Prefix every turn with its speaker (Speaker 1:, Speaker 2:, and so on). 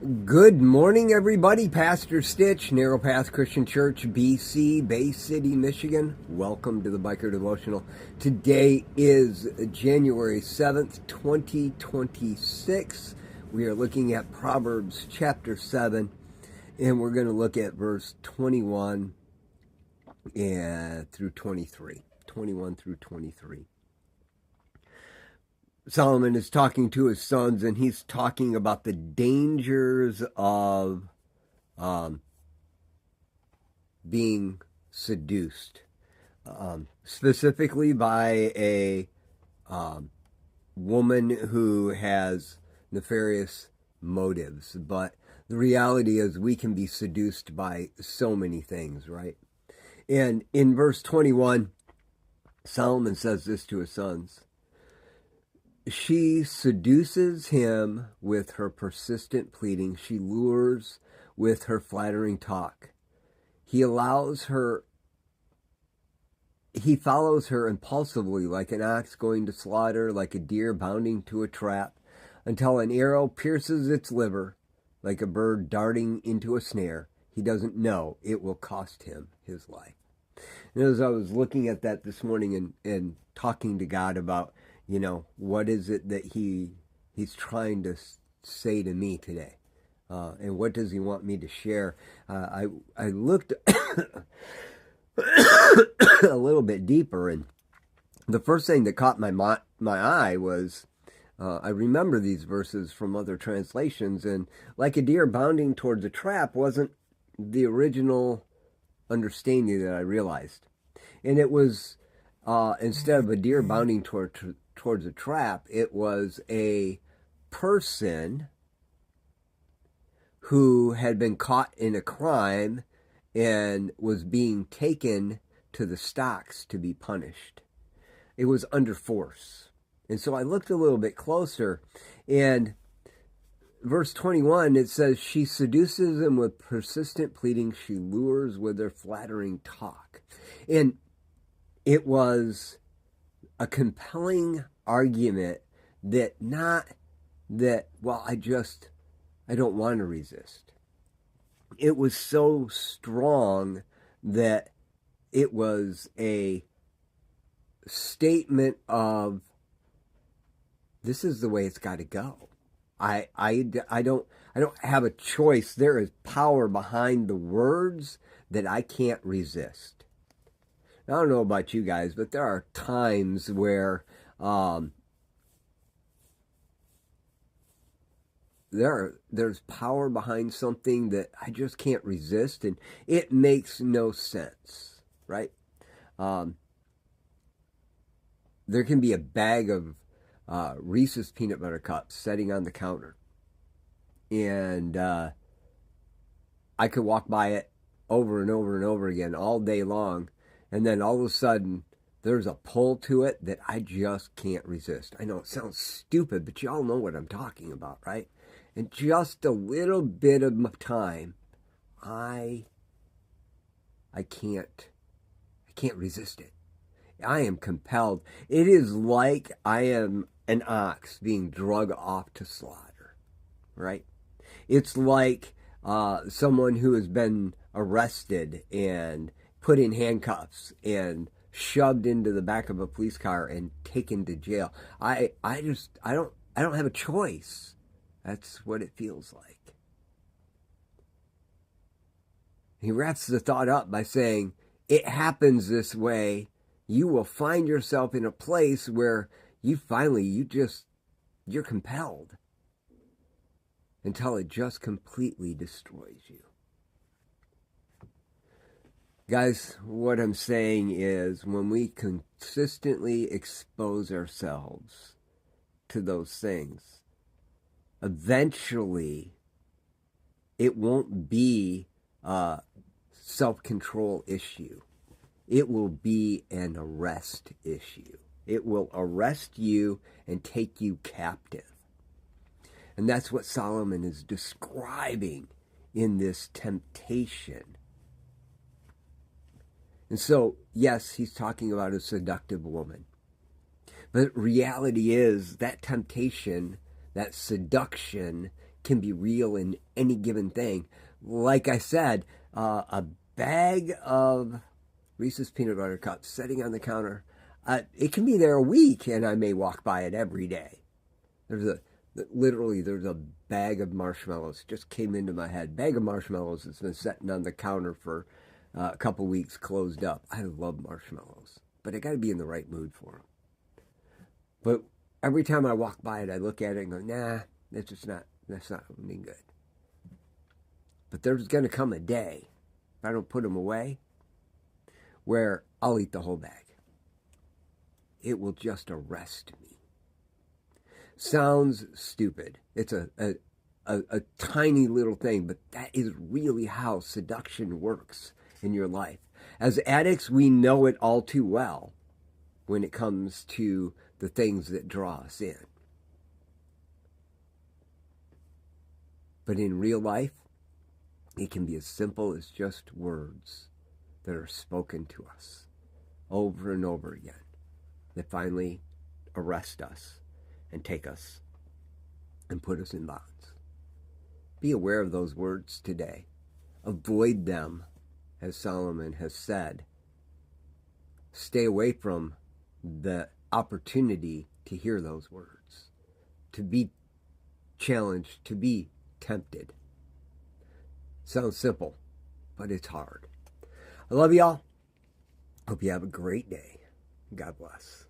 Speaker 1: Good morning, everybody. Pastor Stitch, Narrow Path Christian Church, BC, Bay City, Michigan. Welcome to the Biker Devotional. Today is January 7th, 2026. We are looking at Proverbs chapter 7, and we're going to look at verse 21 through 23. 21 through 23. Solomon is talking to his sons, and he's talking about the dangers of being seduced, specifically by a woman who has nefarious motives. But the reality is we can be seduced by so many things, right? And in verse 21, Solomon says this to his sons. She seduces him with her persistent pleading. She lures with her flattering talk. He follows her impulsively like an ox going to slaughter, like a deer bounding to a trap, until an arrow pierces its liver, like a bird darting into a snare. He doesn't know it will cost him his life. And as I was looking at that this morning and talking to God about, what is it that he's trying to say to me today? And what does he want me to share? I looked a little bit deeper, and the first thing that caught my eye was, I remember these verses from other translations, and like a deer bounding towards a trap wasn't the original understanding that I realized. And it was, instead of a deer bounding towards a trap, it was a person who had been caught in a crime and was being taken to the stocks to be punished. It was under force. And so I looked a little bit closer, and verse 21, it says, she seduces him with persistent pleading. She lures with her flattering talk. And it was a compelling argument I don't want to resist. It was so strong that it was a statement of, this is the way it's got to go. I don't have a choice. There is power behind the words that I can't resist. I don't know about you guys, but there are times where there's power behind something that I just can't resist, and it makes no sense, right? There can be a bag of Reese's peanut butter cups sitting on the counter, and I could walk by it over and over and over again all day long, and then all of a sudden there's a pull to it that I just can't resist. I know it sounds stupid, but y'all know what I'm talking about, right? In just a little bit of time, I can't resist it. I am compelled. It is like I am an ox being drug off to slaughter, right? It's like someone who has been arrested and put in handcuffs and shoved into the back of a police car and taken to jail. I don't have a choice. That's what it feels like. He wraps the thought up by saying, it happens this way. You will find yourself in a place where you're compelled until it just completely destroys you. Guys, what I'm saying is, when we consistently expose ourselves to those things, eventually it won't be a self-control issue. It will be an arrest issue. It will arrest you and take you captive. And that's what Solomon is describing in this temptation. And so, yes, he's talking about a seductive woman. But reality is that temptation, that seduction, can be real in any given thing. Like I said, a bag of Reese's peanut butter cups sitting on the counter, it can be there a week, and I may walk by it every day. There's a bag of marshmallows just came into my head. Bag of marshmallows that's been sitting on the counter for a couple weeks, closed up. I love marshmallows, but I got to be in the right mood for them. But every time I walk by it, I look at it and go, nah, that's not any good. But there's going to come a day, if I don't put them away, where I'll eat the whole bag. It will just arrest me. Sounds stupid. It's a tiny little thing, but that is really how seduction works in your life. As addicts, we know it all too well when it comes to the things that draw us in. But in real life, it can be as simple as just words that are spoken to us over and over again that finally arrest us and take us and put us in bonds. Be aware of those words today. Avoid them, as Solomon has said. Stay away from the opportunity to hear those words, to be challenged, to be tempted. Sounds simple, but it's hard. I love y'all. Hope you have a great day. God bless.